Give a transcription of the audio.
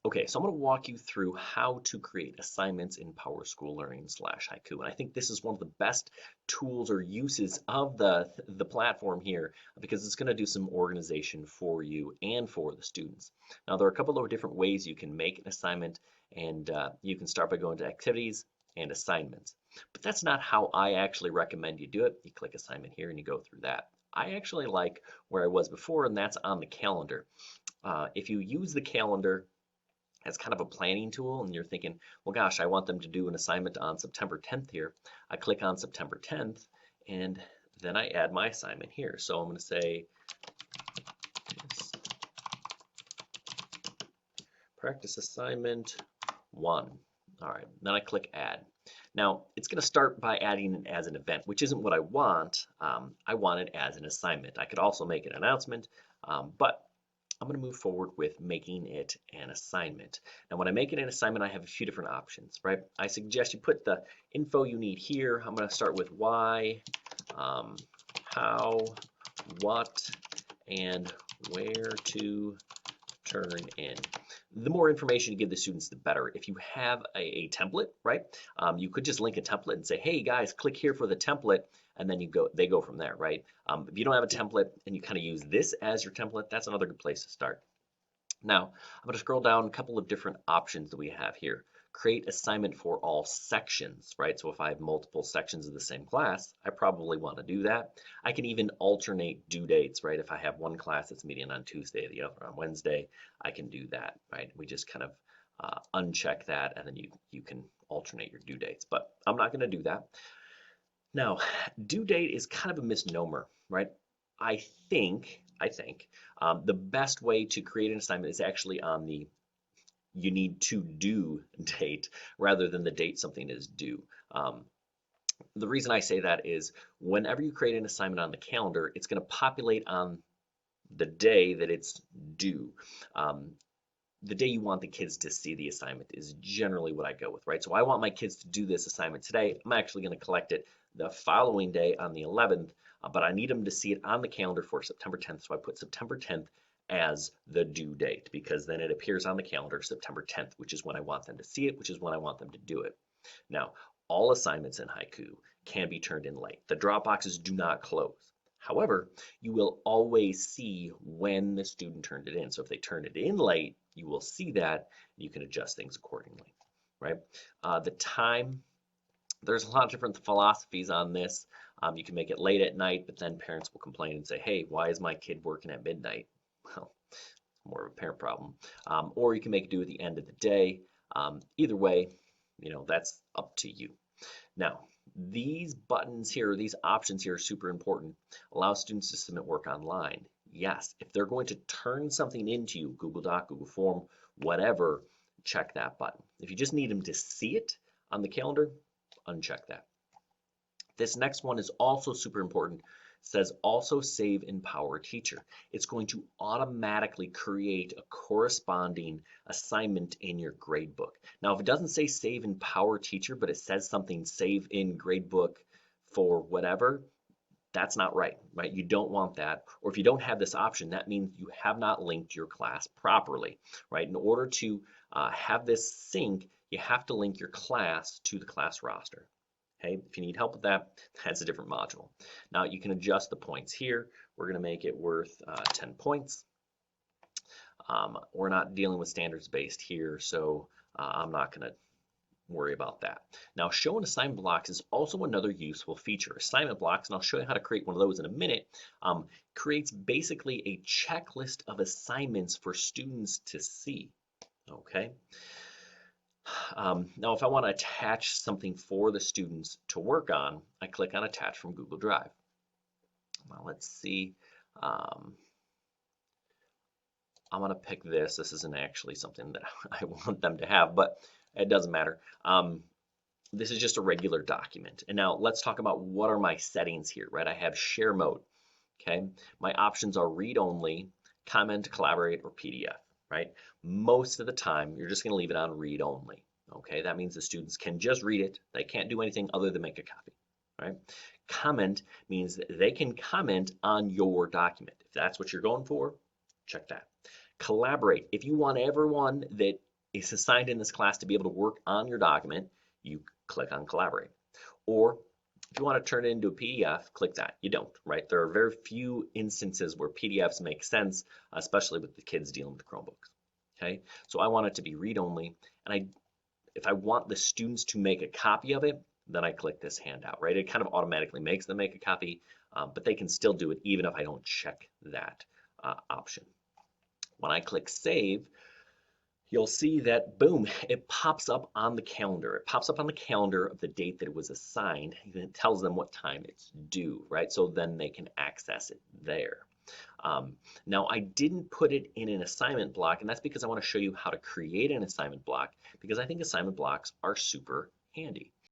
Okay, so I'm going to walk you through how to create assignments in PowerSchool Learning / Haiku. And I think this is one of the best tools or uses of the platform here because it's going to do some organization for you and for the students. Now, there are a couple of different ways you can make an assignment, and you can start by going to activities and assignments. But that's not how I actually recommend you do it. You click assignment here and you go through that. I actually like where I was before, and that's on the calendar. If you use the calendar as kind of a planning tool and you're thinking, well, gosh, I want them to do an assignment on September 10th here. I click on September 10th and then I add my assignment here. So I'm going to say practice assignment 1. All right, then I click add. Now it's going to start by adding it as an event, which isn't what I want. I want it as an assignment. I could also make an announcement, but I'm going to move forward with making it an assignment. Now, when I make it an assignment, I have a few different options, right? I suggest you put the info you need here. I'm going to start with why, how, what, and where to turn in. The more information you give the students, the better. If you have a template, right, you could just link a template and say, hey guys, click here for the template, and then they go from there, right? If you don't have a template and you kind of use this as your template, that's another good place to start. Now, I'm going to scroll down a couple of different options that we have here. Create assignment for all sections, right? So if I have multiple sections of the same class, I probably want to do that. I can even alternate due dates, right? If I have one class that's meeting on Tuesday, the other on Wednesday, I can do that, right? We just kind of uncheck that and then you can alternate your due dates, but I'm not going to do that. Now, due date is kind of a misnomer, right? I think the best way to create an assignment is actually on the you need to do date rather than the date something is due. The reason I say that is whenever you create an assignment on the calendar, it's going to populate on the day that it's due. The day you want the kids to see the assignment is generally what I go with, right? So I want my kids to do this assignment today. I'm actually going to collect it the following day on the 11th, but I need them to see it on the calendar for September 10th. So I put September 10th as the due date because then it appears on the calendar September 10th, which is when I want them to see it, which is when I want them to do it. Now, all assignments in Haiku can be turned in late. The drop boxes do not close. However, you will always see when the student turned it in. So if they turn it in late, you will see that and you can adjust things accordingly, right? The time, there's a lot of different philosophies on this. You can make it late at night, but then parents will complain and say, hey, why is my kid working at midnight? Well, it's more of a parent problem. Or you can make it do at the end of the day. Either way, that's up to you. Now, these buttons here, these options here are super important. Allow students to submit work online. Yes, if they're going to turn something into you, Google Doc, Google Form, whatever, check that button. If you just need them to see it on the calendar, uncheck that. This next one is also super important. It says also save in Power Teacher. It's going to automatically create a corresponding assignment in your gradebook. Now, if it doesn't say save in Power Teacher, but it says something save in gradebook for whatever, that's not right? You don't want that. Or if you don't have this option, that means you have not linked your class properly, right? In order to have this sync, you have to link your class to the class roster. Okay, if you need help with that, that's a different module. Now you can adjust the points here. We're going to make it worth 10 points. We're not dealing with standards based here, so I'm not going to worry about that. Now, show and assignment blocks is also another useful feature. Assignment blocks, and I'll show you how to create one of those in a minute, creates basically a checklist of assignments for students to see. Okay. Now, if I want to attach something for the students to work on, I click on Attach from Google Drive. Well, let's see. I'm going to pick this. This isn't actually something that I want them to have, but it doesn't matter. This is just a regular document. And now let's talk about what are my settings here, right? I have share mode, okay? My options are read only, comment, collaborate, or PDF, right? Most of the time, you're just gonna leave it on read only, okay? That means the students can just read it. They can't do anything other than make a copy, right? Comment means that they can comment on your document. If that's what you're going for, check that. Collaborate. If you want everyone that is assigned in this class to be able to work on your document, you click on Collaborate. Or if you want to turn it into a PDF, click that. You don't, right? There are very few instances where PDFs make sense, especially with the kids dealing with Chromebooks. Okay, so I want it to be read-only, and if I want the students to make a copy of it, then I click this handout, right? It kind of automatically makes them make a copy, but they can still do it even if I don't check that option. When I click Save, you'll see that, boom, it pops up on the calendar. It pops up on the calendar of the date that it was assigned, and it tells them what time it's due, right? So then they can access it there. Now, I didn't put it in an assignment block, and that's because I want to show you how to create an assignment block, because I think assignment blocks are super handy.